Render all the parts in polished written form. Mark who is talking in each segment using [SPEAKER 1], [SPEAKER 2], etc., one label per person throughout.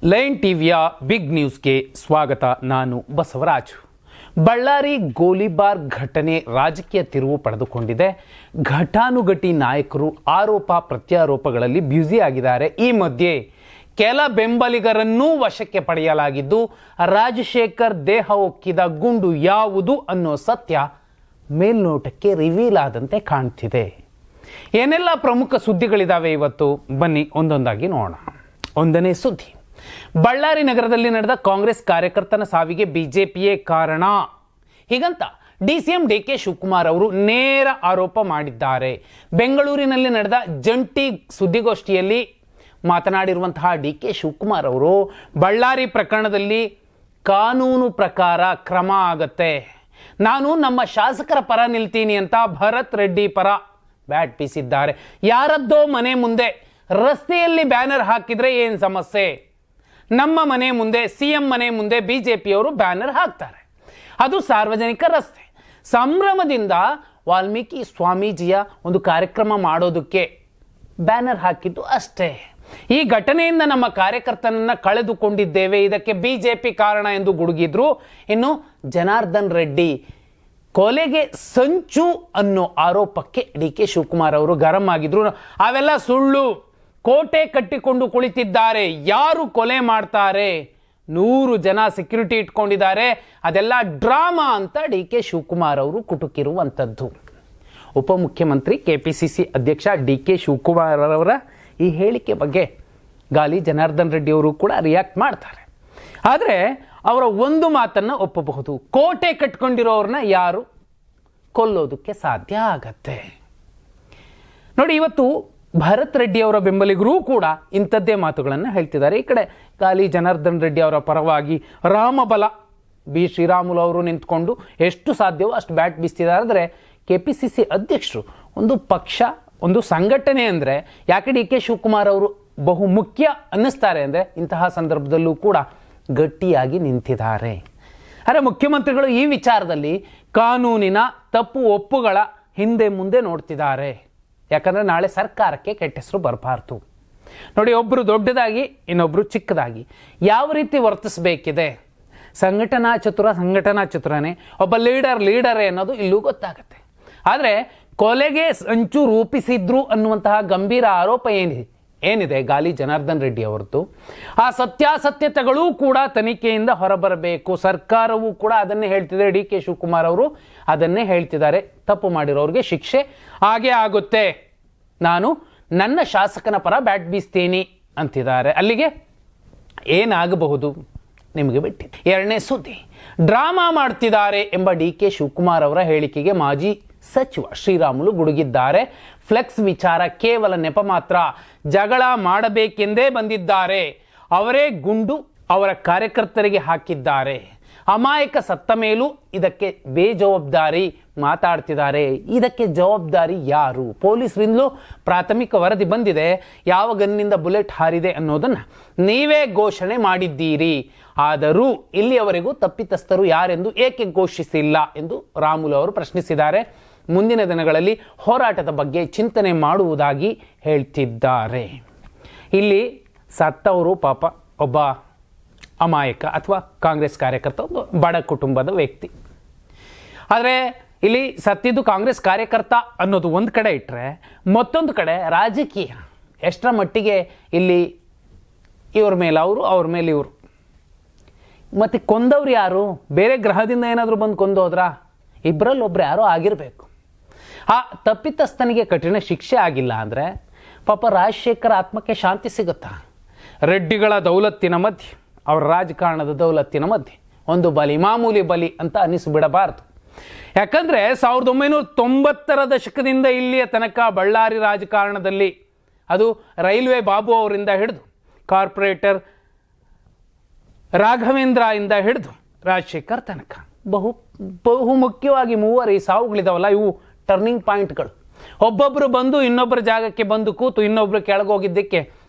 [SPEAKER 1] Line ಟಿವಿಯ big ನ್ಯೂಸ್ಗೆ ಸ್ವಾಗತ. ನಾನು ಬಸವರಾಜು. ಬಳ್ಳಾರಿ ಗೋಲಿಬಾರ್ ಘಟನೆ ರಾಜಕೀಯ ತಿರುವು ಪಡೆದುಕೊಂಡಿದೆ. ಘಟಾನುಘಟಿ ನಾಯಕರು ಆರೋಪ ಪ್ರತ್ಯಾರೋಪಗಳಲ್ಲಿ ಬ್ಯುಸಿ ಆಗಿದ್ದಾರೆ. ಈ ಮಧ್ಯೆ ಕೆಲ ಬೆಂಬಲಿಗರನ್ನೂ ವಶಕ್ಕೆ ಪಡೆಯಲಾಗಿದ್ದು, ರಾಜಶೇಖರ್ ದೇಹ ಒಕ್ಕಿದ ಗುಂಡು ಯಾವುದು ಅನ್ನೋ ಸತ್ಯ ಮೇಲ್ನೋಟಕ್ಕೆ ರಿವೀಲ್ ಆದಂತೆ ಕಾಣ್ತಿದೆ. ಏನೆಲ್ಲ ಪ್ರಮುಖ ಸುದ್ದಿಗಳಿದಾವೆ ಇವತ್ತು, ಬನ್ನಿ ಒಂದೊಂದಾಗಿ ನೋಡೋಣ. ಒಂದನೇ ಸುದ್ದಿ, ಬಳ್ಳಾರಿ ನಗರದಲ್ಲಿ ನಡೆದ ಕಾಂಗ್ರೆಸ್ ಕಾರ್ಯಕರ್ತನ ಸಾವಿಗೆ ಬಿಜೆಪಿಯೇ ಕಾರಣ, ಹೀಗಂತ ಡಿಸಿಎಂ ಡಿಕೆ ಶಿವಕುಮಾರ್ ಅವರು ನೇರ ಆರೋಪ ಮಾಡಿದ್ದಾರೆ. ಬೆಂಗಳೂರಿನಲ್ಲಿ ನಡೆದ ಜಂಟಿ ಸುದ್ದಿಗೋಷ್ಠಿಯಲ್ಲಿ ಮಾತನಾಡಿರುವಂತಹ ಡಿಕೆ ಶಿವಕುಮಾರ್ ಅವರು ಬಳ್ಳಾರಿ ಪ್ರಕರಣದಲ್ಲಿ ಕಾನೂನು ಪ್ರಕಾರ ಕ್ರಮ ಆಗತ್ತೆ, ನಾನು ನಮ್ಮ ಶಾಸಕರ ಪರ ನಿಲ್ತೀನಿ ಅಂತ ಭರತ್ ರೆಡ್ಡಿ ಪರ ಬ್ಯಾಟ್ ಬೀಸಿದ್ದಾರೆ. ಯಾರದ್ದೋ ಮನೆ ಮುಂದೆ ರಸ್ತೆಯಲ್ಲಿ ಬ್ಯಾನರ್ ಹಾಕಿದ್ರೆ ಏನು ಸಮಸ್ಯೆ? ನಮ್ಮ ಮನೆ ಮುಂದೆ, ಸಿಎಂ ಮನೆ ಮುಂದೆ ಬಿಜೆಪಿಯವರು ಬ್ಯಾನರ್ ಹಾಕ್ತಾರೆ, ಅದು ಸಾರ್ವಜನಿಕ ರಸ್ತೆ. ಸಂಭ್ರಮದಿಂದ ವಾಲ್ಮೀಕಿ ಸ್ವಾಮೀಜಿಯ ಒಂದು ಕಾರ್ಯಕ್ರಮ ಮಾಡೋದಕ್ಕೆ ಬ್ಯಾನರ್ ಹಾಕಿದ್ದು ಅಷ್ಟೇ. ಈ ಘಟನೆಯಿಂದ ನಮ್ಮ ಕಾರ್ಯಕರ್ತನನ್ನ ಕಳೆದುಕೊಂಡಿದ್ದೇವೆ, ಇದಕ್ಕೆ ಬಿಜೆಪಿ ಕಾರಣ ಎಂದು ಗುಡುಗಿದ್ರು. ಇನ್ನು ಜನಾರ್ದನ್ ರೆಡ್ಡಿ ಕೊಲೆಗೆ ಸಂಚು ಅನ್ನೋ ಆರೋಪಕ್ಕೆ ಡಿ ಕೆ ಶಿವಕುಮಾರ್ ಅವರು ಗರಂ ಆಗಿದ್ರು. ಅವೆಲ್ಲ ಸುಳ್ಳು, ಕೋಟೆ ಕಟ್ಟಿಕೊಂಡು ಕುಳಿತಿದ್ದಾರೆ, ಯಾರು ಕೊಲೆ ಮಾಡ್ತಾರೆ, 100 ಜನ ಸೆಕ್ಯೂರಿಟಿ ಇಟ್ಕೊಂಡಿದ್ದಾರೆ, ಅದೆಲ್ಲ ಡ್ರಾಮಾ ಅಂತ ಡಿ ಕೆ ಶಿವಕುಮಾರ್ ಅವರು ಕುಟುಕಿರುವಂಥದ್ದು. ಉಪಮುಖ್ಯಮಂತ್ರಿ ಕೆಪಿಸಿಸಿ ಅಧ್ಯಕ್ಷ ಡಿ ಕೆ ಶಿವಕುಮಾರ್ ಅವರ ಈ ಹೇಳಿಕೆ ಬಗ್ಗೆ ಗಾಲಿ ಜನಾರ್ದನ್ ರೆಡ್ಡಿ ಅವರು ಕೂಡ ರಿಯಾಕ್ಟ್ ಮಾಡ್ತಾರೆ. ಆದರೆ ಅವರ ಒಂದು ಮಾತನ್ನು ಒಪ್ಪಬಹುದು, ಕೋಟೆ ಕಟ್ಕೊಂಡಿರೋರನ್ನ ಯಾರು ಕೊಲ್ಲೋದಕ್ಕೆ ಸಾಧ್ಯ ಆಗತ್ತೆ? ನೋಡಿ, ಇವತ್ತು ಭರತ್ ರೆಡ್ಡಿ ಅವರ ಬೆಂಬಲಿಗರೂ ಕೂಡ ಇಂಥದ್ದೇ ಮಾತುಗಳನ್ನು ಹೇಳ್ತಿದ್ದಾರೆ. ಈ ಕಡೆ ಗಾಲಿ ಜನಾರ್ದನ್ ರೆಡ್ಡಿ ಅವರ ಪರವಾಗಿ ರಾಮಬಲ ಬಿ ಶ್ರೀರಾಮುಲು ಅವರು ನಿಂತ್ಕೊಂಡು ಎಷ್ಟು ಸಾಧ್ಯವೋ ಅಷ್ಟು ಬ್ಯಾಟ್ ಬೀಸ್ತಿದ್ದಾರೆ. ಆದರೆ ಕೆಪಿಸಿಸಿ ಅಧ್ಯಕ್ಷರು, ಒಂದು ಪಕ್ಷ, ಒಂದು ಸಂಘಟನೆ ಅಂದರೆ ಯಾಕೆ ಡಿ ಕೆ ಶಿವಕುಮಾರ್ ಅವರು ಬಹು ಮುಖ್ಯ ಅನ್ನಿಸ್ತಾರೆ ಅಂದರೆ ಇಂತಹ ಸಂದರ್ಭದಲ್ಲೂ ಕೂಡ ಗಟ್ಟಿಯಾಗಿ ನಿಂತಿದ್ದಾರೆ. ಆದರೆ ಮುಖ್ಯಮಂತ್ರಿಗಳು ಈ ವಿಚಾರದಲ್ಲಿ ಕಾನೂನಿನ ತಪ್ಪು ಒಪ್ಪುಗಳ ಹಿಂದೆ ಮುಂದೆ ನೋಡ್ತಿದ್ದಾರೆ. ಯಾಕಂದರೆ ನಾಳೆ ಸರ್ಕಾರಕ್ಕೆ ಕೆಟ್ಟ ಹೆಸರು ಬರಬಾರ್ದು. ನೋಡಿ, ಒಬ್ಬರು ದೊಡ್ಡದಾಗಿ ಇನ್ನೊಬ್ಬರು ಚಿಕ್ಕದಾಗಿ ಯಾವ ರೀತಿ ವರ್ತಿಸಬೇಕಿದೆ, ಸಂಘಟನಾ ಚತುರನೇ, ಒಬ್ಬ ಲೀಡರೇ ಅನ್ನೋದು ಇಲ್ಲೂ ಗೊತ್ತಾಗುತ್ತೆ. ಆದರೆ ಕೊಲೆಗೆ ಸಂಚು ರೂಪಿಸಿದ್ರು ಅನ್ನುವಂತಹ ಗಂಭೀರ ಆರೋಪ ಏನಿದೆ ಗಾಲಿ ಜನಾರ್ದನ್ ರೆಡ್ಡಿ ಅವರದ್ದು, ಆ ಸತ್ಯಾಸತ್ಯತೆಗಳೂ ಕೂಡ ತನಿಖೆಯಿಂದ ಹೊರಬರಬೇಕು. ಸರ್ಕಾರವೂ ಕೂಡ ಅದನ್ನೇ ಹೇಳ್ತಿದೆ, ಡಿ ಕೆ ಶಿವಕುಮಾರ್ ಅವರು ಅದನ್ನೇ ಹೇಳ್ತಿದ್ದಾರೆ. ತಪ್ಪು ಮಾಡಿರೋರಿಗೆ ಶಿಕ್ಷೆ ಆಗೇ ಆಗುತ್ತೆ, ನಾನು ನನ್ನ ಶಾಸಕನ ಪರ ಬ್ಯಾಟ್ ಬೀಸ್ತೀನಿ ಅಂತಿದ್ದಾರೆ. ಅಲ್ಲಿಗೆ ಏನಾಗಬಹುದು ನಿಮಗೆ ಬಿಟ್ಟಿದೆ. ಎರಡನೇ ಸುದ್ದಿ, ಡ್ರಾಮಾ ಮಾಡ್ತಿದ್ದಾರೆ ಎಂಬ ಡಿ ಕೆ ಶಿವಕುಮಾರ್ ಅವರ ಹೇಳಿಕೆಗೆ ಮಾಜಿ ಸಚಿವ ಶ್ರೀರಾಮುಲು ಗುಡುಗಿದ್ದಾರೆ. ಫ್ಲೆಕ್ಸ್ ವಿಚಾರ ಕೇವಲ ನೆಪ ಮಾತ್ರ, ಜಗಳ ಮಾಡಬೇಕೆಂದೇ ಬಂದಿದ್ದಾರೆ, ಅವರೇ ಗುಂಡು ಅವರ ಕಾರ್ಯಕರ್ತರಿಗೆ ಹಾಕಿದ್ದಾರೆ, ಅಮಾಯಕ ಸತ್ತ ಮೇಲೂ ಇದಕ್ಕೆ ಬೇಜವಾಬ್ದಾರಿ ಮಾತಾಡ್ತಿದ್ದಾರೆ. ಇದಕ್ಕೆ ಜವಾಬ್ದಾರಿ ಯಾರು? ಪೊಲೀಸರಿಂದಲೂ ಪ್ರಾಥಮಿಕ ವರದಿ ಬಂದಿದೆ, ಯಾವ ಗನ್ನಿಂದ ಬುಲೆಟ್ ಹಾರಿದೆ ಅನ್ನೋದನ್ನು ನೀವೇ ಘೋಷಣೆ ಮಾಡಿದ್ದೀರಿ. ಆದರೂ ಇಲ್ಲಿಯವರೆಗೂ ತಪ್ಪಿತಸ್ಥರು ಯಾರೆಂದು ಏಕೆ ಘೋಷಿಸಿಲ್ಲ ಎಂದು ರಾಮುಲು ಅವರು ಪ್ರಶ್ನಿಸಿದ್ದಾರೆ. ಮುಂದಿನ ದಿನಗಳಲ್ಲಿ ಹೋರಾಟದ ಬಗ್ಗೆ ಚಿಂತನೆ ಮಾಡುವುದಾಗಿ ಹೇಳ್ತಿದ್ದಾರೆ. ಇಲ್ಲಿ ಸತ್ತವರು ಪಾಪ ಒಬ್ಬ ಅಮಾಯಕ ಅಥವಾ ಕಾಂಗ್ರೆಸ್ ಕಾರ್ಯಕರ್ತ, ಒಂದು ಬಡ ಕುಟುಂಬದ ವ್ಯಕ್ತಿ. ಆದರೆ ಇಲ್ಲಿ ಸತ್ತಿದ್ದು ಕಾಂಗ್ರೆಸ್ ಕಾರ್ಯಕರ್ತ ಅನ್ನೋದು ಒಂದು ಕಡೆ ಇಟ್ಟರೆ, ಮತ್ತೊಂದು ಕಡೆ ರಾಜಕೀಯ ಎಷ್ಟರ ಮಟ್ಟಿಗೆ ಇಲ್ಲಿ ಇವ್ರ ಮೇಲೆ ಅವರು, ಅವ್ರ ಮೇಲೆ ಇವರು. ಮತ್ತು ಕೊಂದವ್ರು ಯಾರು? ಬೇರೆ ಗ್ರಹದಿಂದ ಏನಾದರೂ ಬಂದು ಕೊಂದೋದ್ರ? ಇಬ್ಬರಲ್ಲೊಬ್ರು ಯಾರೋ ಆಗಿರಬೇಕು. ಆ ತಪ್ಪಿತಸ್ಥನಿಗೆ ಕಠಿಣ ಶಿಕ್ಷೆ ಆಗಿಲ್ಲ ಅಂದರೆ ಪಾಪ ರಾಜಶೇಖರ ಆತ್ಮಕ್ಕೆ ಶಾಂತಿ ಸಿಗುತ್ತಾ? ರೆಡ್ಡಿಗಳ ದೌಲತ್ತಿನ ಮಧ್ಯೆ, ಅವರ ರಾಜಕಾರಣದ ದೌಲತ್ತಿನ ಮಧ್ಯೆ ಒಂದು ಬಲಿ, ಮಾಮೂಲಿ ಬಲಿ ಅಂತ ಅನ್ನಿಸ್ಬಿಡಬಾರ್ದು. ಯಾಕಂದರೆ 1990ರ ದಶಕದಿಂದ ಇಲ್ಲಿಯ ತನಕ ಬಳ್ಳಾರಿ ರಾಜಕಾರಣದಲ್ಲಿ, ಅದು ರೈಲ್ವೆ ಬಾಬು ಅವರಿಂದ ಹಿಡಿದು ಕಾರ್ಪೊರೇಟರ್ ರಾಘವೇಂದ್ರ ಇಂದ ಹಿಡಿದು ರಾಜಶೇಖರ್ ತನಕ ಬಹು ಮುಖ್ಯವಾಗಿ 3 ಸಾವುಗಳಿದಾವಲ್ಲ, ಇವು ಟರ್ನಿಂಗ್ ಪಾಯಿಂಟ್ಗಳು. ಒಬ್ಬೊಬ್ಬರು ಬಂದು ಇನ್ನೊಬ್ಬರ ಜಾಗಕ್ಕೆ ಬಂದು ಕೂತು ಇನ್ನೊಬ್ಬರು ಕೆಳಗೋಗಿದ್ದಕ್ಕೆ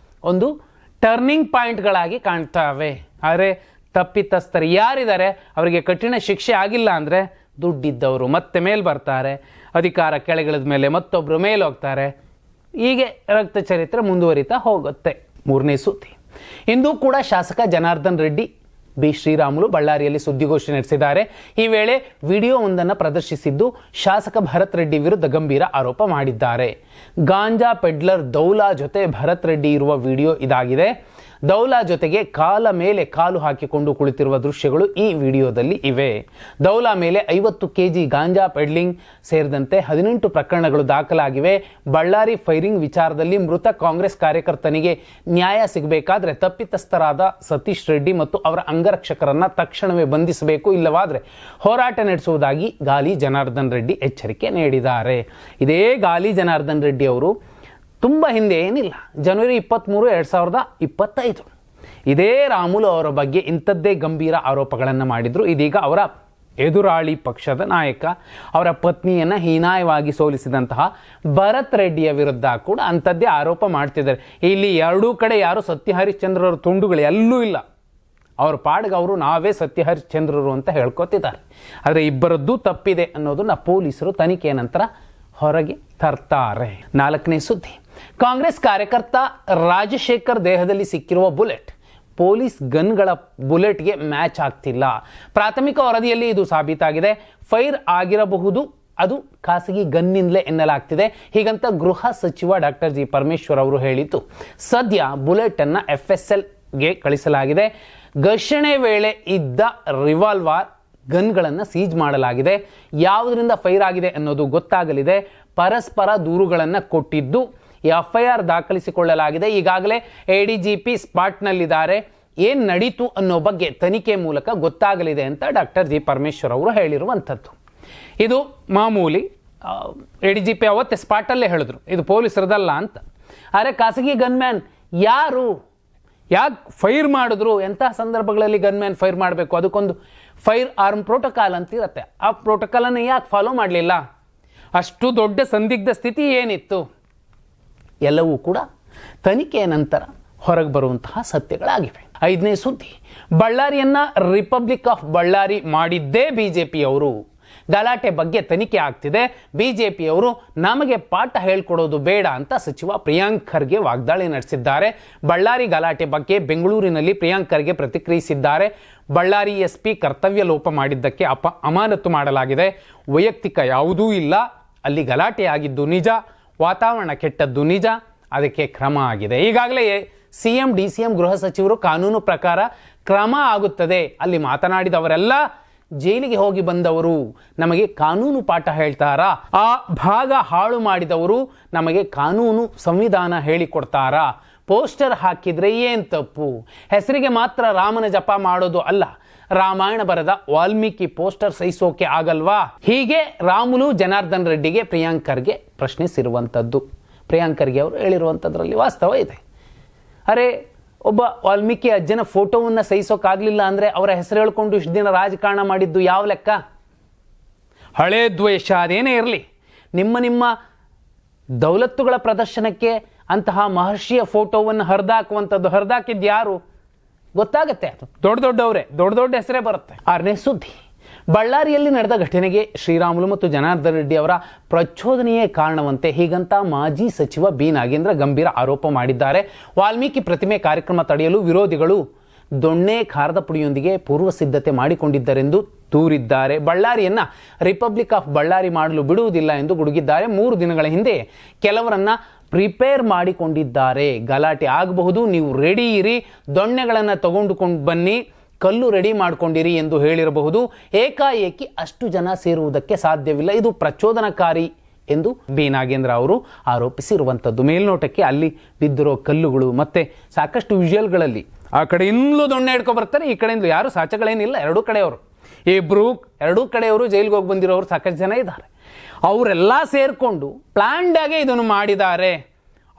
[SPEAKER 1] ಒಂದು ಟರ್ನಿಂಗ್ ಪಾಯಿಂಟ್ಗಳಾಗಿ ಕಾಣ್ತವೆ. ಆದರೆ ತಪ್ಪಿತಸ್ಥರು ಯಾರಿದ್ದಾರೆ ಅವರಿಗೆ ಕಠಿಣ ಶಿಕ್ಷೆ ಆಗಿಲ್ಲ ಅಂದರೆ ದುಡ್ಡಿದ್ದವರು ಮತ್ತೆ ಮೇಲೆ ಬರ್ತಾರೆ, ಅಧಿಕಾರ ಕೆಳಗಿಳಿದ ಮೇಲೆ ಮತ್ತೊಬ್ಬರು ಮೇಲೆ ಹೋಗ್ತಾರೆ, ಹೀಗೆ ರಕ್ತ ಚರಿತ್ರೆ ಮುಂದುವರಿತಾ ಹೋಗುತ್ತೆ. ಮೂರನೇ ಸುದ್ದಿ, ಇಂದು ಕೂಡ ಶಾಸಕ ಜನಾರ್ದನ್ ರೆಡ್ಡಿ ಬಿ ಶ್ರೀರಾಮುಲು ಬಳ್ಳಾರಿಯಲ್ಲಿ ಸುದ್ದಿಗೋಷ್ಠಿ ನಡೆಸಿದ್ದಾರೆ. ಈ ವೇಳೆ ವಿಡಿಯೋವೊಂದನ್ನು ಪ್ರದರ್ಶಿಸಿದ್ದು ಶಾಸಕ ಭರತ್ ರೆಡ್ಡಿ ವಿರುದ್ಧ ಗಂಭೀರ ಆರೋಪ ಮಾಡಿದ್ದಾರೆ. ಗಾಂಜಾ ಪೆಡ್ಲರ್ ದೌಲಾ ಜೊತೆ ಭರತ್ ರೆಡ್ಡಿ ಇರುವ ವಿಡಿಯೋ ಇದಾಗಿದೆ. ದೌಲಾ ಜೊತೆಗೆ ಕಾಲ ಮೇಲೆ ಕಾಲು ಹಾಕಿಕೊಂಡು ಕುಳಿತಿರುವ ದೃಶ್ಯಗಳು ಈ ವಿಡಿಯೋದಲ್ಲಿ ಇವೆ. ದೌಲಾ ಮೇಲೆ 50 kg ಗಾಂಜಾ ಪೆಡ್ಲಿಂಗ್ ಸೇರಿದಂತೆ 18 ಪ್ರಕರಣಗಳು ದಾಖಲಾಗಿವೆ. ಬಳ್ಳಾರಿ ಫೈರಿಂಗ್ ವಿಚಾರದಲ್ಲಿ ಮೃತ ಕಾಂಗ್ರೆಸ್ ಕಾರ್ಯಕರ್ತನಿಗೆ ನ್ಯಾಯ ಸಿಗಬೇಕಾದ್ರೆ ತಪ್ಪಿತಸ್ಥರಾದ ಸತೀಶ್ ರೆಡ್ಡಿ ಮತ್ತು ಅವರ ಅಂಗರಕ್ಷಕರನ್ನ ತಕ್ಷಣವೇ ಬಂಧಿಸಬೇಕು, ಇಲ್ಲವಾದರೆ ಹೋರಾಟ ನಡೆಸುವುದಾಗಿ ಗಾಲಿ ಜನಾರ್ದನ್ ರೆಡ್ಡಿ ಎಚ್ಚರಿಕೆ ನೀಡಿದ್ದಾರೆ. ಇದೇ ಗಾಲಿ ಜನಾರ್ದನ್ ರೆಡ್ಡಿ ಅವರು ತುಂಬ ಹಿಂದೆ ಏನಿಲ್ಲ, ಜನವರಿ 23, 2025 ಇದೇ ರಾಮುಲು ಅವರ ಬಗ್ಗೆ ಇಂಥದ್ದೇ ಗಂಭೀರ ಆರೋಪಗಳನ್ನು ಮಾಡಿದ್ರು. ಇದೀಗ ಅವರ ಎದುರಾಳಿ ಪಕ್ಷದ ನಾಯಕ, ಅವರ ಪತ್ನಿಯನ್ನು ಹೀನಾಯವಾಗಿ ಸೋಲಿಸಿದಂತಹ ಭರತ್ ರೆಡ್ಡಿಯ ವಿರುದ್ಧ ಕೂಡ ಅಂಥದ್ದೇ ಆರೋಪ ಮಾಡ್ತಿದ್ದಾರೆ. ಇಲ್ಲಿ ಎರಡೂ ಕಡೆ ಯಾರು ಸತ್ಯ ಹರಿಶ್ಚಂದ್ರರ ತುಂಡುಗಳು ಎಲ್ಲೂ ಇಲ್ಲ. ಅವ್ರ ಪಾಡ್ಗೆ ಅವರು ನಾವೇ ಸತ್ಯ ಹರಿಶ್ಚಂದ್ರರು ಅಂತ ಹೇಳ್ಕೊತಿದ್ದಾರೆ. ಆದರೆ ಇಬ್ಬರದ್ದು ತಪ್ಪಿದೆ ಅನ್ನೋದನ್ನ ಪೊಲೀಸರು ತನಿಖೆಯ ನಂತರ ಹೊರಗೆ ತರ್ತಾರೆ. 4ನೇ ಸುದ್ದಿ, ಕಾಂಗ್ರೆಸ್ ಕಾರ್ಯಕರ್ತ ರಾಜಶೇಖರ್ ದೇಹದಲ್ಲಿ ಸಿಕ್ಕಿರುವ ಬುಲೆಟ್ ಪೊಲೀಸ್ ಗನ್ಗಳ ಬುಲೆಟ್ಗೆ ಮ್ಯಾಚ್ ಆಗ್ತಿಲ್ಲ. ಪ್ರಾಥಮಿಕ ವರದಿಯಲ್ಲಿ ಇದು ಸಾಬೀತಾಗಿದೆ. ಫೈರ್ ಆಗಿರಬಹುದು, ಅದು ಖಾಸಗಿ ಗನ್ನಿಂದಲೇ ಎನ್ನಲಾಗ್ತಿದೆ. ಹೀಗಂತ ಗೃಹ ಸಚಿವ ಡಾಕ್ಟರ್ ಜಿ ಪರಮೇಶ್ವರ್ ಅವರು ಹೇಳಿದ್ದು. ಸದ್ಯ ಬುಲೆಟ್ ಅನ್ನ FSLಗೆ ಕಳಿಸಲಾಗಿದೆ. ಘರ್ಷಣೆ ವೇಳೆ ಇದ್ದ ರಿವಾಲ್ವರ್ ಗನ್ಗಳನ್ನು ಸೀಜ್ ಮಾಡಲಾಗಿದೆ. ಯಾವುದರಿಂದ ಫೈರ್ ಆಗಿದೆ ಅನ್ನೋದು ಗೊತ್ತಾಗಲಿದೆ. ಪರಸ್ಪರ ದೂರುಗಳನ್ನು ಕೊಟ್ಟಿದ್ದು FIR ದಾಖಲಿಸಿಕೊಳ್ಳಲಾಗಿದೆ. ಈಗಾಗಲೇ ADGP ಸ್ಪಾಟ್ನಲ್ಲಿದ್ದಾರೆ. ಏನು ನಡೀತು ಅನ್ನೋ ಬಗ್ಗೆ ತನಿಖೆ ಮೂಲಕ ಗೊತ್ತಾಗಲಿದೆ ಅಂತ ಡಾಕ್ಟರ್ ಜಿ ಪರಮೇಶ್ವರ್ ಅವರು ಹೇಳಿರುವಂಥದ್ದು. ಇದು ಮಾಮೂಲಿ. ADGP ಅವತ್ತೇ ಸ್ಪಾಟಲ್ಲೇ ಹೇಳಿದ್ರು ಇದು ಪೊಲೀಸರದಲ್ಲ ಅಂತ. ಆದರೆ ಖಾಸಗಿ ಗನ್ಮ್ಯಾನ್ ಯಾರು, ಯಾಕೆ ಫೈರ್ ಮಾಡಿದ್ರು, ಎಂತಹ ಸಂದರ್ಭಗಳಲ್ಲಿ ಗನ್ಮ್ಯಾನ್ ಫೈರ್ ಮಾಡಬೇಕು, ಅದಕ್ಕೊಂದು ಫೈರ್ ಆರ್ಮ್ ಪ್ರೋಟೋಕಾಲ್ ಅಂತ ಇರುತ್ತೆ. ಆ ಪ್ರೋಟೋಕಾಲನ್ನು ಯಾಕೆ ಫಾಲೋ ಮಾಡಲಿಲ್ಲ? ಅಷ್ಟು ದೊಡ್ಡ ಸಂದಿಗ್ಧ ಸ್ಥಿತಿ ಏನಿತ್ತು? ಎಲ್ಲವೂ ಕೂಡ ತನಿಖೆಯ ನಂತರ ಹೊರಗೆ ಬರುವಂತಹ ಸತ್ಯಗಳಾಗಿವೆ. 5ನೇ ಸುದ್ದಿ, ಬಳ್ಳಾರಿಯನ್ನ ರಿಪಬ್ಲಿಕ್ ಆಫ್ ಬಳ್ಳಾರಿ ಮಾಡಿದ್ದೇ ಬಿಜೆಪಿಯವರು. ಗಲಾಟೆ ಬಗ್ಗೆ ತನಿಖೆ ಆಗ್ತಿದೆ. ಬಿಜೆಪಿಯವರು ನಮಗೆ ಪಾಠ ಹೇಳ್ಕೊಡೋದು ಬೇಡ ಅಂತ ಸಚಿವ ಪ್ರಿಯಾಂಕ್ ಖರ್ಗೆ ವಾಗ್ದಾಳಿ ನಡೆಸಿದ್ದಾರೆ. ಬಳ್ಳಾರಿ ಗಲಾಟೆ ಬಗ್ಗೆ ಬೆಂಗಳೂರಿನಲ್ಲಿ ಪ್ರಿಯಾಂಕ್ ಖರ್ಗೆ ಪ್ರತಿಕ್ರಿಯಿಸಿದ್ದಾರೆ. ಬಳ್ಳಾರಿ SP ಕರ್ತವ್ಯ ಲೋಪ ಮಾಡಿದ್ದಕ್ಕೆ ಅಮಾನತು ಮಾಡಲಾಗಿದೆ. ವೈಯಕ್ತಿಕ ಯಾವುದೂ ಇಲ್ಲ. ಅಲ್ಲಿ ಗಲಾಟೆ ಆಗಿದ್ದು ನಿಜ, ವಾತಾವರಣ ಕೆಟ್ಟದ್ದು ನಿಜ, ಅದಕ್ಕೆ ಕ್ರಮ ಆಗಿದೆ. ಈಗಾಗಲೇ CM DCM ಗೃಹ ಸಚಿವರು ಕಾನೂನು ಪ್ರಕಾರ ಕ್ರಮ ಆಗುತ್ತದೆ. ಅಲ್ಲಿ ಮಾತನಾಡಿದವರೆಲ್ಲ ಜೈಲಿಗೆ ಹೋಗಿ ಬಂದವರು, ನಮಗೆ ಕಾನೂನು ಪಾಠ ಹೇಳ್ತಾರಾ? ಆ ಭಾಗ ಹಾಳು ಮಾಡಿದವರು ನಮಗೆ ಕಾನೂನು ಸಂವಿಧಾನ ಹೇಳಿಕೊಡ್ತಾರಾ? ಪೋಸ್ಟರ್ ಹಾಕಿದ್ರೆ ಏನ್ ತಪ್ಪು? ಹೆಸರಿಗೆ ಮಾತ್ರ ರಾಮನ ಜಪ ಮಾಡೋದು ಅಲ್ಲ, ರಾಮಾಯಣ ಬರೆದ ವಾಲ್ಮೀಕಿ ಪೋಸ್ಟರ್ ಸಹಿಸೋಕೆ ಆಗಲ್ವಾ? ಹೀಗೆ ರಾಮುಲು ಜನಾರ್ದನ್ ರೆಡ್ಡಿಗೆ ಪ್ರಿಯಾಂಕ್ ಖರ್ಗೆ ಪ್ರಶ್ನಿಸಿರುವಂಥದ್ದು. ಪ್ರಿಯಾಂಕ್ ಖರ್ಗೆ ಅವರು ಹೇಳಿರುವಂಥದ್ರಲ್ಲಿ ವಾಸ್ತವ ಇದೆ. ಅರೆ, ಒಬ್ಬ ವಾಲ್ಮೀಕಿ ಅಜ್ಜನ ಫೋಟೋವನ್ನು ಸಹಿಸೋಕ್ಕಾಗಲಿಲ್ಲ ಅಂದರೆ ಅವರ ಹೆಸರು ಹೇಳ್ಕೊಂಡು ಇಷ್ಟು ದಿನ ರಾಜಕಾರಣ ಮಾಡಿದ್ದು ಯಾವ ಲೆಕ್ಕ? ಹಳೇ ದ್ವೇಷ ಅದೇನೇ ಇರಲಿ, ನಿಮ್ಮ ದೌಲತ್ತುಗಳ ಪ್ರದರ್ಶನಕ್ಕೆ ಅಂತಹ ಮಹರ್ಷಿಯ ಫೋಟೋವನ್ನು ಹರಿದಾಕುವಂಥದ್ದು, ಹರಿದಾಕಿದ್ದು ಯಾರು ಗೊತ್ತಾಗತ್ತೆ. ಅದು ದೊಡ್ಡವರೇ, ದೊಡ್ಡ ಹೆಸರೇ ಬರುತ್ತೆ. 6ನೇ ಸುದ್ದಿ, ಬಳ್ಳಾರಿಯಲ್ಲಿ ನಡೆದ ಘಟನೆಗೆ ಶ್ರೀರಾಮುಲು ಮತ್ತು ಜನಾರ್ದನ್ ರೆಡ್ಡಿ ಅವರ ಪ್ರಚೋದನೆಯೇ ಕಾರಣವಂತೆ. ಹೀಗಂತ ಮಾಜಿ ಸಚಿವ ಬಿ ನಾಗೇಂದ್ರ ಗಂಭೀರ ಆರೋಪ ಮಾಡಿದ್ದಾರೆ. ವಾಲ್ಮೀಕಿ ಪ್ರತಿಮೆ ಕಾರ್ಯಕ್ರಮ ತಡೆಯಲು ವಿರೋಧಿಗಳು ದೊಣ್ಣೆ ಖಾರದ ಪುಡಿಯೊಂದಿಗೆ ಪೂರ್ವ ಸಿದ್ಧತೆ ಮಾಡಿಕೊಂಡಿದ್ದರೆಂದು ದೂರಿದ್ದಾರೆ. ಬಳ್ಳಾರಿಯನ್ನ ರಿಪಬ್ಲಿಕ್ ಆಫ್ ಬಳ್ಳಾರಿ ಮಾಡಲು ಬಿಡುವುದಿಲ್ಲ ಎಂದು ಗುಡುಗಿದ್ದಾರೆ. 3 ದಿನಗಳ ಹಿಂದೆ ಕೆಲವರನ್ನ ಪ್ರಿಪೇರ್ ಮಾಡಿಕೊಂಡಿದ್ದಾರೆ. ಗಲಾಟೆ ಆಗಬಹುದು, ನೀವು ರೆಡಿ ಇರಿ, ದೊಣ್ಣೆಗಳನ್ನು ತಗೊಂಡುಕೊಂಡು ಬನ್ನಿ, ಕಲ್ಲು ರೆಡಿ ಮಾಡ್ಕೊಂಡಿರಿ ಎಂದು ಹೇಳಿರಬಹುದು. ಏಕಾಏಕಿ ಅಷ್ಟು ಜನ ಸೇರುವುದಕ್ಕೆ ಸಾಧ್ಯವಿಲ್ಲ. ಇದು ಪ್ರಚೋದನಕಾರಿ ಎಂದು ಬಿ ನಾಗೇಂದ್ರ ಅವರು ಆರೋಪಿಸಿರುವಂಥದ್ದು. ಮೇಲ್ನೋಟಕ್ಕೆ ಅಲ್ಲಿ ಬಿದ್ದಿರೋ ಕಲ್ಲುಗಳು ಮತ್ತೆ ಸಾಕಷ್ಟು ವಿಜುವಲ್ಗಳಲ್ಲಿ ಆ ಕಡೆಯಿಂದಲೂ ದೊಣ್ಣೆ ಹಿಡ್ಕೊಂಡು ಬರ್ತಾರೆ, ಈ ಕಡೆಯಿಂದ ಯಾರು ಸಾಚಗಳೇನಿಲ್ಲ, ಎರಡೂ ಕಡೆಯವರು, ಎರಡೂ ಕಡೆಯವರು ಜೈಲಿಗೆ ಹೋಗಿ ಬಂದಿರೋರು ಸಾಕಷ್ಟು ಜನ ಇದ್ದಾರೆ. ಅವರೆಲ್ಲ ಸೇರಿಕೊಂಡು ಪ್ಲಾನ್ಡ್ ಆಗಿ ಇದನ್ನು ಮಾಡಿದ್ದಾರೆ.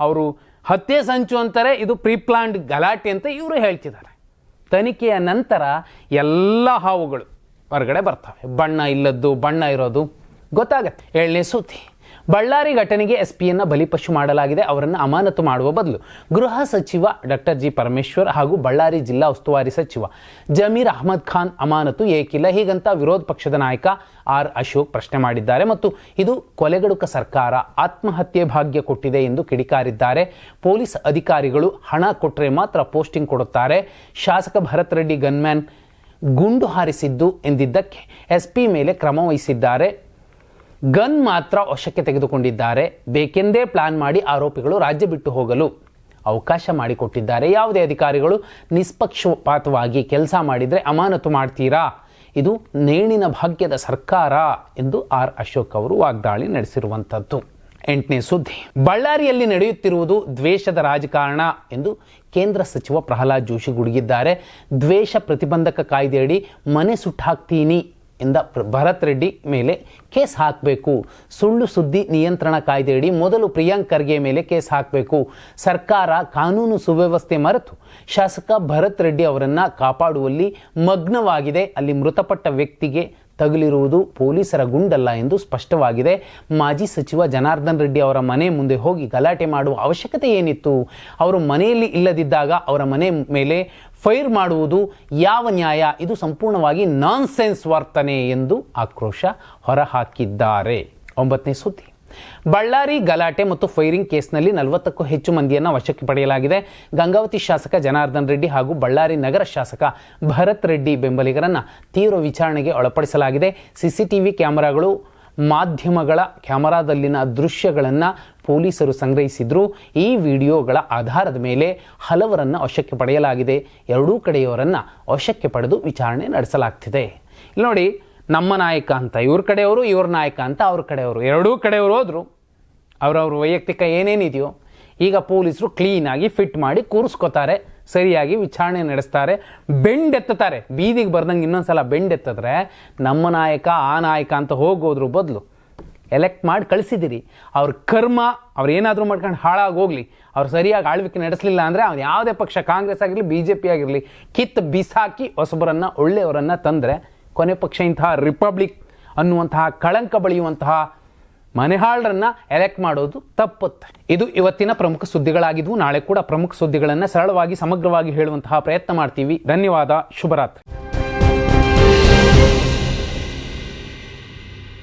[SPEAKER 1] ಅವರು ಹತ್ಯೆ ಸಂಚು ಅಂತಾರೆ, ಇದು ಪ್ರೀ ಪ್ಲಾನ್ಡ್ ಗಲಾಟೆ ಅಂತ ಇವರು ಹೇಳ್ತಿದ್ದಾರೆ. ತನಿಖೆಯ ನಂತರ ಎಲ್ಲ ಹಾವುಗಳು ಹೊರಗಡೆ ಬರ್ತವೆ. ಬಣ್ಣ ಇಲ್ಲದ್ದು, ಬಣ್ಣ ಇರೋದು ಗೊತ್ತಾಗತ್ತೆ. 7ನೇ ಸುದ್ದಿ, ಬಳ್ಳಾರಿ ಘಟನೆಗೆ ಎಸ್ಪಿಯನ್ನ ಬಲಿಪಶು ಮಾಡಲಾಗಿದೆ. ಅವರನ್ನು ಅಮಾನತು ಮಾಡುವ ಬದಲು ಗೃಹ ಸಚಿವ ಡಾಕ್ಟರ್ ಜಿ ಪರಮೇಶ್ವರ್ ಹಾಗೂ ಬಳ್ಳಾರಿ ಜಿಲ್ಲಾ ಉಸ್ತುವಾರಿ ಸಚಿವ ಜಮೀರ್ ಅಹಮದ್ ಖಾನ್ ಅಮಾನತು ಏಕಿಲ್ಲ ಹೀಗಂತ ವಿರೋಧ ಪಕ್ಷದ ನಾಯಕ ಆರ್ ಅಶೋಕ್ ಪ್ರಶ್ನೆ ಮಾಡಿದ್ದಾರೆ ಮತ್ತು ಇದು ಕೊಲೆಗಡುಕ ಸರ್ಕಾರ ಆತ್ಮಹತ್ಯೆ ಭಾಗ್ಯ ಕೊಟ್ಟಿದೆ ಎಂದು ಕಿಡಿಕಾರಿದ್ದಾರೆ. ಪೊಲೀಸ್ ಅಧಿಕಾರಿಗಳು ಹಣ ಕೊಟ್ಟರೆ ಮಾತ್ರ ಪೋಸ್ಟಿಂಗ್ ಕೊಡುತ್ತಾರೆ. ಶಾಸಕ ಭರತ್ ರೆಡ್ಡಿ ಗನ್ಮ್ಯಾನ್ ಗುಂಡು ಹಾರಿಸಿದ್ದು ಎಂದಿದ್ದಕ್ಕೆ ಎಸ್ಪಿ ಮೇಲೆ ಕ್ರಮ ವಹಿಸಿದ್ದಾರೆ. ಗನ್ ಮಾತ್ರ ವಶಕ್ಕೆ ತೆಗೆದುಕೊಂಡಿದ್ದಾರೆ. ಬೇಕೆಂದೇ ಪ್ಲಾನ್ ಮಾಡಿ ಆರೋಪಿಗಳು ರಾಜ್ಯ ಬಿಟ್ಟು ಹೋಗಲು ಅವಕಾಶ ಮಾಡಿಕೊಟ್ಟಿದ್ದಾರೆ. ಯಾವುದೇ ಅಧಿಕಾರಿಗಳು ನಿಷ್ಪಕ್ಷಪಾತವಾಗಿ ಕೆಲಸ ಮಾಡಿದರೆ ಅಮಾನತು ಮಾಡ್ತೀರಾ? ಇದು ನೇಣಿನ ಭಾಗ್ಯದ ಸರ್ಕಾರ ಎಂದು ಆರ್ ಅಶೋಕ್ ಅವರು ವಾಗ್ದಾಳಿ ನಡೆಸಿರುವಂಥದ್ದು. 8ನೇ ಸುದ್ದಿ, ಬಳ್ಳಾರಿಯಲ್ಲಿ ನಡೆಯುತ್ತಿರುವುದು ದ್ವೇಷದ ರಾಜಕಾರಣ ಎಂದು ಕೇಂದ್ರ ಸಚಿವ ಪ್ರಹ್ಲಾದ್ ಜೋಶಿ ಗುಡುಗಿದ್ದಾರೆ. ದ್ವೇಷ ಪ್ರತಿಬಂಧಕ ಕಾಯ್ದೆಯಡಿ ಮನೆ ಸುಟ್ಟಾಕ್ತೀನಿ ಎಂದ ಭರತ್ ರೆಡ್ಡಿ ಮೇಲೆ ಕೇಸ್ ಹಾಕಬೇಕು. ಸುಳ್ಳು ಸುದ್ದಿ ನಿಯಂತ್ರಣ ಕಾಯ್ದೆಯಡಿ ಮೊದಲು ಪ್ರಿಯಾಂಕ್ ಖರ್ಗೆ ಮೇಲೆ ಕೇಸ್ ಹಾಕಬೇಕು. ಸರ್ಕಾರ ಕಾನೂನು ಸುವ್ಯವಸ್ಥೆ ಮರೆತು ಶಾಸಕ ಭರತ್ ರೆಡ್ಡಿ ಅವರನ್ನು ಕಾಪಾಡುವಲ್ಲಿ ಮಗ್ನವಾಗಿದೆ. ಅಲ್ಲಿ ಮೃತಪಟ್ಟ ವ್ಯಕ್ತಿಗೆ ತಗುಲಿರುವುದು ಪೊಲೀಸರ ಗುಂಡಲ್ಲ ಎಂದು ಸ್ಪಷ್ಟವಾಗಿದೆ. ಮಾಜಿ ಸಚಿವ ಜನಾರ್ದನ್ ರೆಡ್ಡಿ ಅವರ ಮನೆ ಮುಂದೆ ಹೋಗಿ ಗಲಾಟೆ ಮಾಡುವ ಅವಶ್ಯಕತೆ ಏನಿತ್ತು? ಅವರು ಮನೆಯಲ್ಲಿ ಇಲ್ಲದಿದ್ದಾಗ ಅವರ ಮನೆ ಮೇಲೆ ಫೈರ್ ಮಾಡುವುದು ಯಾವ ನ್ಯಾಯ? ಇದು ಸಂಪೂರ್ಣವಾಗಿ ನಾನ್ಸೆನ್ಸ್ ವರ್ತನೆ ಎಂದು ಆಕ್ರೋಶ ಹೊರಹಾಕಿದ್ದಾರೆ. 9ನೇ ಸುದ್ದಿ, ಬಳ್ಳಾರಿ ಗಲಾಟೆ ಮತ್ತು ಫೈರಿಂಗ್ ಕೇಸ್ನಲ್ಲಿ 40ಕ್ಕೂ ಹೆಚ್ಚು ಮಂದಿಯನ್ನು ವಶಕ್ಕೆ ಪಡೆಯಲಾಗಿದೆ. ಗಂಗಾವತಿ ಶಾಸಕ ಜನಾರ್ದನ್ ರೆಡ್ಡಿ ಹಾಗೂ ಬಳ್ಳಾರಿ ನಗರ ಶಾಸಕ ಭರತ್ ರೆಡ್ಡಿ ಬೆಂಬಲಿಗರನ್ನು ತೀವ್ರ ವಿಚಾರಣೆಗೆ ಒಳಪಡಿಸಲಾಗಿದೆ. ಸಿಸಿಟಿವಿ ಕ್ಯಾಮೆರಾಗಳು, ಮಾಧ್ಯಮಗಳ ಕ್ಯಾಮೆರಾದಲ್ಲಿನ ದೃಶ್ಯಗಳನ್ನು ಪೊಲೀಸರು ಸಂಗ್ರಹಿಸಿದ್ರು. ಈ ವಿಡಿಯೋಗಳ ಆಧಾರದ ಮೇಲೆ ಹಲವರನ್ನು ವಶಕ್ಕೆ ಪಡೆಯಲಾಗಿದೆ. ಎರಡೂ ಕಡೆಯವರನ್ನು ವಶಕ್ಕೆ ಪಡೆದು ವಿಚಾರಣೆ ನಡೆಸಲಾಗ್ತಿದೆ. ಇಲ್ಲಿ ನೋಡಿ, ನಮ್ಮ ನಾಯಕ ಅಂತ ಇವ್ರ ಕಡೆಯವರು, ಇವ್ರ ನಾಯಕ ಅಂತ ಅವ್ರ ಕಡೆಯವರು, ಎರಡೂ ಕಡೆಯವರು ಹೋದ್ರು. ಅವರವ್ರ ವೈಯಕ್ತಿಕ ಏನೇನಿದೆಯೋ ಈಗ ಪೊಲೀಸರು ಕ್ಲೀನಾಗಿ ಫಿಟ್ ಮಾಡಿ ಕೂರಿಸ್ಕೋತಾರೆ, ಸರಿಯಾಗಿ ವಿಚಾರಣೆ ನಡೆಸ್ತಾರೆ, ಬೆಂಡೆತ್ತಾರೆ. ಬೀದಿಗೆ ಬರ್ದಂಗೆ ಇನ್ನೊಂದ್ಸಲ ಬೆಂಡೆತ್ತಿದ್ರೆ ನಮ್ಮ ನಾಯಕ ಆ ನಾಯಕ ಅಂತ ಹೋಗೋದ್ರ ಬದಲು ಎಲೆಕ್ಟ್ ಮಾಡಿ ಕಳಿಸಿದ್ದೀರಿ. ಅವ್ರ ಕರ್ಮ ಅವ್ರು ಏನಾದರೂ ಮಾಡ್ಕೊಂಡು ಹಾಳಾಗೋಗ್ಲಿ. ಅವ್ರು ಸರಿಯಾಗಿ ಆಳ್ವಿಕೆ ನಡೆಸಲಿಲ್ಲ ಅಂದರೆ ಅವ್ನು ಯಾವುದೇ ಪಕ್ಷ, ಕಾಂಗ್ರೆಸ್ ಆಗಿರಲಿ BJP ಆಗಿರಲಿ, ಕಿತ್ತು ಬಿಸಾಕಿ ಹೊಸಬರನ್ನು ಒಳ್ಳೆಯವರನ್ನು ತಂದರೆ ಕೊನೆ ಪಕ್ಷ ಇಂತಹ ರಿಪಬ್ಲಿಕ್ ಅನ್ನುವಂತಹ ಕಳಂಕ ಬಳಿಯುವಂತಹ ಮನೆಹಾಳರನ್ನ ಎಲೆಕ್ಟ್ ಮಾಡೋದು ತಪ್ಪುತ್ತೆ. ಇದು ಇವತ್ತಿನ ಪ್ರಮುಖ ಸುದ್ದಿಗಳಾಗಿದ್ವು. ನಾಳೆ ಕೂಡ ಪ್ರಮುಖ ಸುದ್ದಿಗಳನ್ನು ಸರಳವಾಗಿ ಸಮಗ್ರವಾಗಿ ಹೇಳುವಂತಹ ಪ್ರಯತ್ನ ಮಾಡ್ತೀವಿ. ಧನ್ಯವಾದ. ಶುಭರಾತ್ರಿ.